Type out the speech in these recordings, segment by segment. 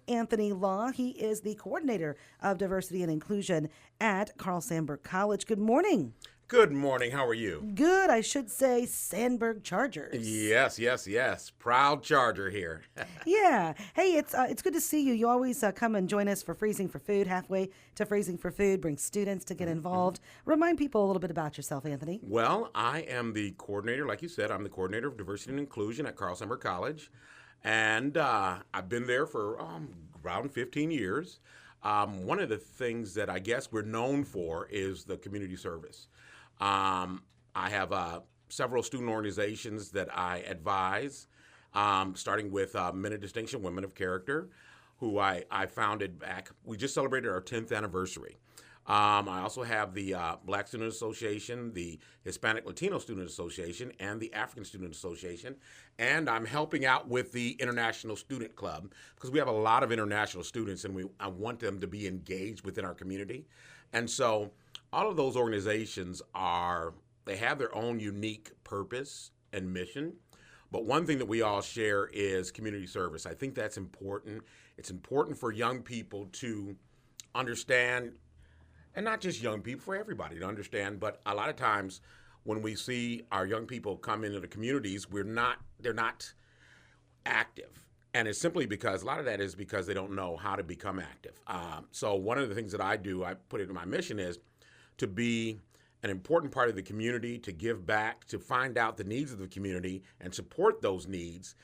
Anthony Law. He is the coordinator of diversity and inclusion at Sandburg College. Good morning. Good morning. How are you? Good. I should say Sandburg Chargers. Yes. Proud Charger here. Yeah. Hey, it's good to see you. You always come and join us for Freezing for Food, halfway to Freezing for Food, bring students to get involved. Remind people a little bit about yourself, Anthony. Well, I am the coordinator, like you said, I'm the coordinator of diversity and inclusion at Sandburg College. And I've been there for around 15 years. One of the things that I guess we're known for is the community service. I have several student organizations that I advise, starting with Men of Distinction, Women of Character, who I founded back. We just celebrated our 10th anniversary. I also have the Black Student Association, the Hispanic Latino Student Association, and the African Student Association. And I'm helping out with the International Student Club because we have a lot of international students and I want them to be engaged within our community. And so all of those organizations they have their own unique purpose and mission. But one thing that we all share is community service. I think that's important. It's important for young people to understand, and not just young people, for everybody to understand, but a lot of times when we see our young people come into the communities, they're not active. And it's simply because, a lot of that is because they don't know how to become active. So one of the things that I do, I put it in my mission, is to be an important part of the community, to give back, to find out the needs of the community and support those needs.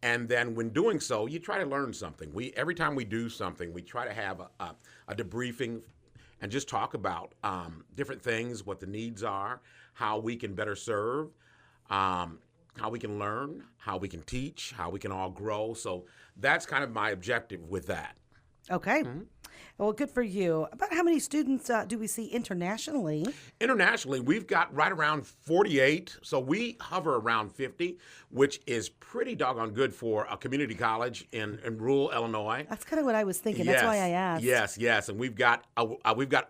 And then when doing so, you try to learn something. Every time we do something, we try to have a debriefing and just talk about different things, what the needs are, how we can better serve, how we can learn, how we can teach, how we can all grow. So that's kind of my objective with that. Okay. Mm-hmm. Well, good for you. About how many students do we see internationally? Internationally, we've got right around 48. So we hover around 50, which is pretty doggone good for a community college in rural Illinois. That's kind of what I was thinking. Yes, that's why I asked. Yes. And we've got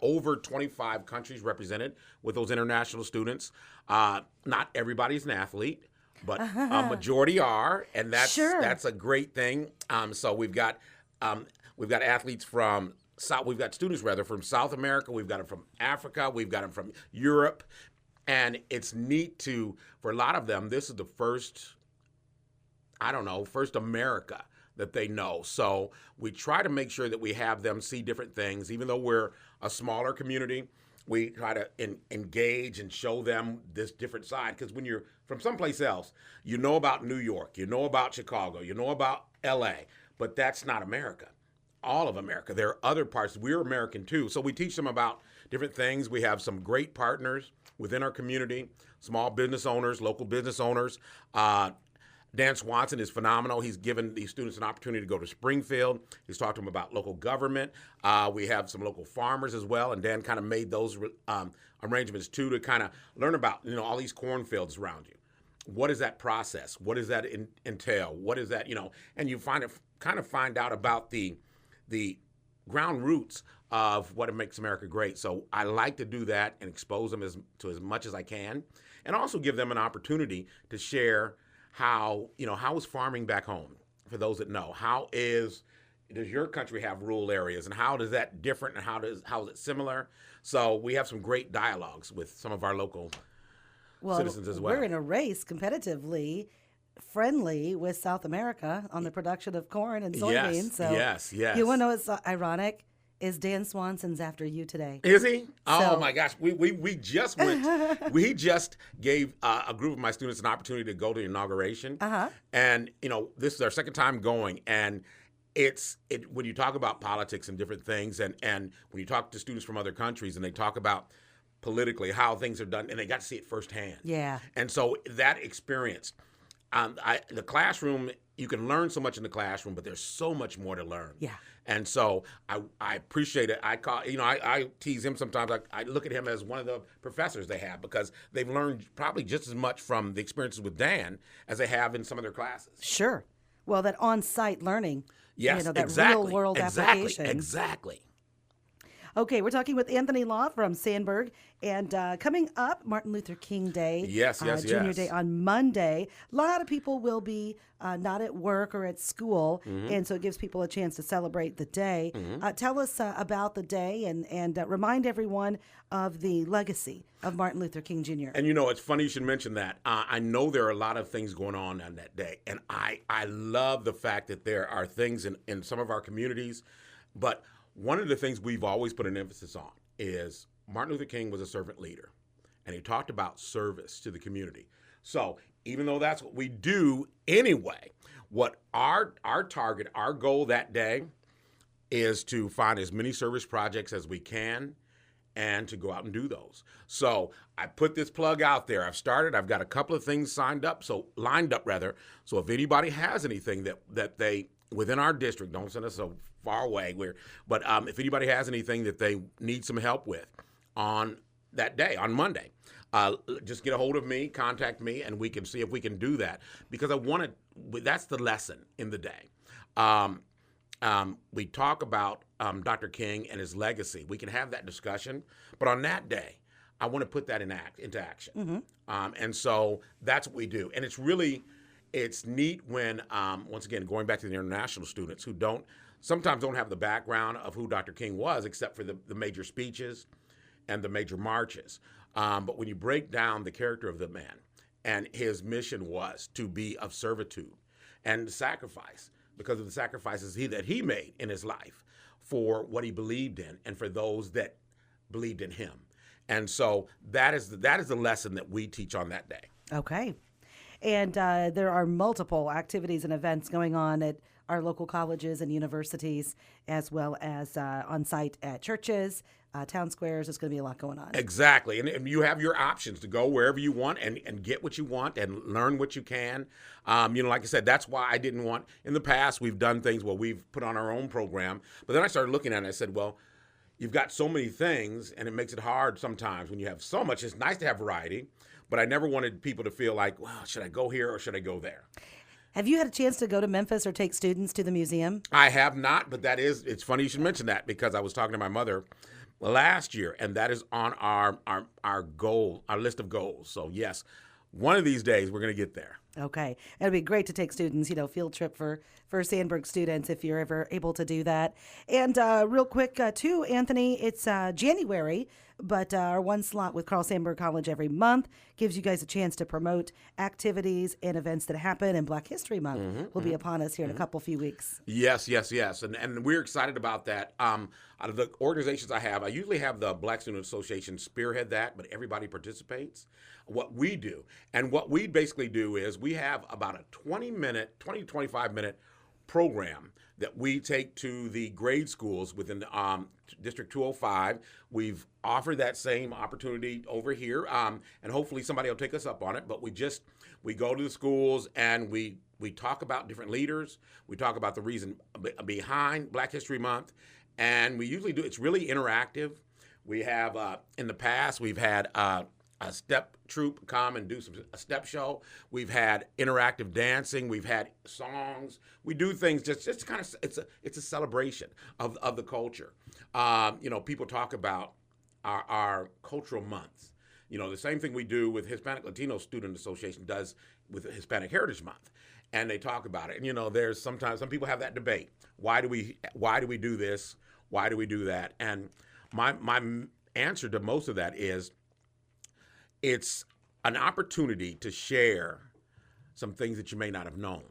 over 25 countries represented with those international students. Not everybody's an athlete, but a majority are, and that's a great thing. So we've got athletes from we've got students from South America, we've got them from Africa, we've got them from Europe, and it's neat for a lot of them, this is the first America that they know. So we try to make sure that we have them see different things, even though we're a smaller community. We try to engage and show them this different side, because when you're from someplace else, you know about New York, you know about Chicago, you know about LA, but that's not America. All of America. There are other parts. We're American too. So we teach them about different things. We have some great partners within our community, small business owners, local business owners. Dan Swanson is phenomenal. He's given these students an opportunity to go to Springfield. He's talked to them about local government. We have some local farmers as well, and Dan kind of made those arrangements too, to kind of learn about all these cornfields around you. What is that process? What does that entail? What is that, and you find out about the ground roots of what makes America great. So I like to do that and expose them as much as I can, and also give them an opportunity to share how is farming back home, for those that know. Does your country have rural areas, and how does that different, and how is it similar? So we have some great dialogues with some of our local citizens as well. We're in a race competitively friendly with South America on the production of corn and soybeans. Yes. You want to know what's ironic? Is Dan Swanson's after you today. Is he? Oh my gosh. We just went, we just gave a group of my students an opportunity to go to the inauguration. And, this is our second time going. And when you talk about politics and different things, and when you talk to students from other countries and they talk about politically how things are done, and they got to see it firsthand. Yeah. And so that experience, the classroom, you can learn so much in the classroom, but there's so much more to learn. Yeah. And so I appreciate it. I tease him sometimes. I look at him as one of the professors they have, because they've learned probably just as much from the experiences with Dan as they have in some of their classes. Sure. Well, that on-site learning. Yes, that exactly. real-world application. Exactly. Okay, we're talking with Anthony Law from Sandburg. And coming up, Martin Luther King Day. Yes, Junior yes. Day on Monday. A lot of people will be not at work or at school, and so it gives people a chance to celebrate the day. Tell us about the day and remind everyone of the legacy of Martin Luther King Jr. And it's funny you should mention that. I know there are a lot of things going on that day, and I love the fact that there are things in some of our communities. But one of the things we've always put an emphasis on is Martin Luther King was a servant leader, and he talked about service to the community. So even though that's what we do anyway, what our target, our goal that day is to find as many service projects as we can and to go out and do those. So I put this plug out there. I've got a couple of things lined up. So if anybody has anything that they, within our district, don't send us so far away, but if anybody has anything that they need some help with on that day, on Monday, just get a hold of me, contact me, and we can see if we can do that, because that's the lesson in the day. We talk about Dr. King and his legacy. We can have that discussion, but on that day, I want to put that into action. And so that's what we do. And it's neat when, once again, going back to the international students who sometimes don't have the background of who Dr. King was, except for the major speeches and the major marches. But when you break down the character of the man, and his mission was to be of servitude and sacrifice, because of the sacrifices that he made in his life for what he believed in and for those that believed in him. And so that is the lesson that we teach on that day. Okay. And there are multiple activities and events going on at our local colleges and universities, as well as on site at churches, town squares. There's going to be a lot going on. Exactly. And you have your options to go wherever you want and get what you want and learn what you can. Like I said, that's why I didn't want, in the past, we've done things where we've put on our own program. But then I started looking at it and I said, well, you've got so many things and it makes it hard sometimes when you have so much. It's nice to have variety, but I never wanted people to feel like, well, should I go here or should I go there? Have you had a chance to go to Memphis or take students to the museum? I have not, but it's funny you should mention that, because I was talking to my mother last year, and that is on our goal, our list of goals. So yes, one of these days we're going to get there. Okay. It'd be great to take students, field trip for Sandburg students if you're ever able to do that. And real quick, too, Anthony, it's January, but our one slot with Carl Sandburg College every month gives you guys a chance to promote activities and events that happen, and Black History Month will be upon us here in a few weeks. Yes. And we're excited about that. Out of the organizations I usually have the Black Student Association spearhead that, but everybody participates. What we basically do is we have about a 20 to 25 minute program that we take to the grade schools within District 205. We've offered that same opportunity over here, and hopefully somebody will take us up on it. But we go to the schools and we talk about different leaders. We talk about the reason behind Black History Month, and we usually do. It's really interactive. We have in the past we've had a step troupe come and do a step show. We've had interactive dancing. We've had songs. We do things just kind of, it's a celebration of the culture. People talk about our cultural months. The same thing we do with Hispanic Latino Student Association does with Hispanic Heritage Month. And they talk about it. And there's sometimes some people have that debate. Why do we do this? Why do we do that? And my answer to most of that is, it's an opportunity to share some things that you may not have known.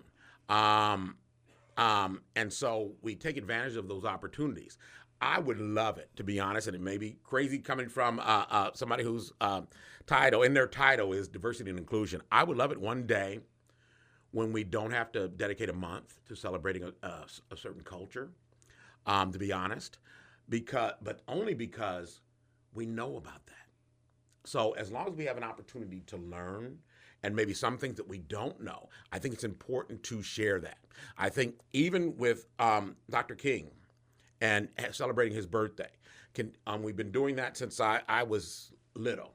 And so we take advantage of those opportunities. I would love it, to be honest, and it may be crazy coming from somebody whose title is diversity and inclusion. I would love it one day when we don't have to dedicate a month to celebrating a certain culture, to be honest, but only because we know about that. So as long as we have an opportunity to learn, and maybe some things that we don't know, I think it's important to share that. I think even with Dr. King and celebrating his birthday, we've been doing that since I was little.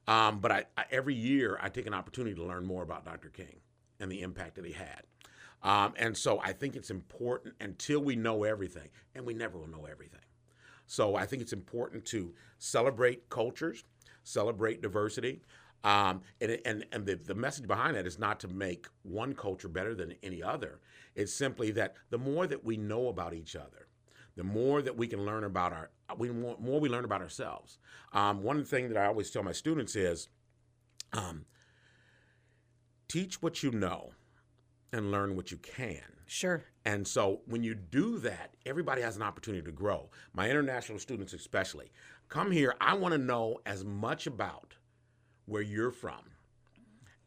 But I every year I take an opportunity to learn more about Dr. King and the impact that he had. And so I think it's important until we know everything, and we never will know everything. So I think it's important to celebrate cultures, celebrate diversity. The message behind that is not to make one culture better than any other. It's simply that the more that we know about each other, the more that we can learn about more we learn about ourselves. One thing that I always tell my students is, teach what you know and learn what you can. Sure. And so when you do that, everybody has an opportunity to grow. My international students especially. Come here, I want to know as much about where you're from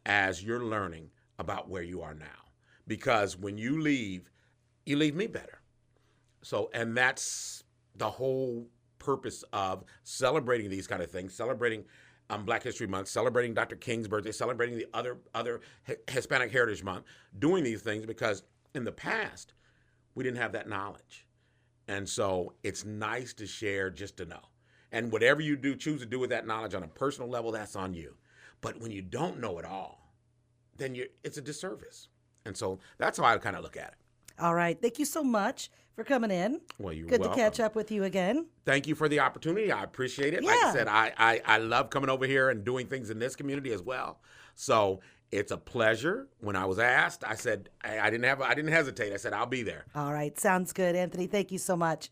as you're learning about where you are now. Because when you leave me better. So, and that's the whole purpose of celebrating these kind of things, celebrating Black History Month, celebrating Dr. King's birthday, celebrating the other Hispanic Heritage Month, doing these things because in the past, we didn't have that knowledge. And so it's nice to share just to know. And whatever you choose to do with that knowledge on a personal level, that's on you. But when you don't know it all, then it's a disservice. And so that's how I kind of look at it. All right. Thank you so much for coming in. Well, you're Good welcome. to catch up with you again. Thank you for the opportunity. I appreciate it. Yeah. Like I said, I love coming over here and doing things in this community as well. So it's a pleasure. When I was asked, I said I didn't hesitate. I said I'll be there. All right. Sounds good, Anthony. Thank you so much.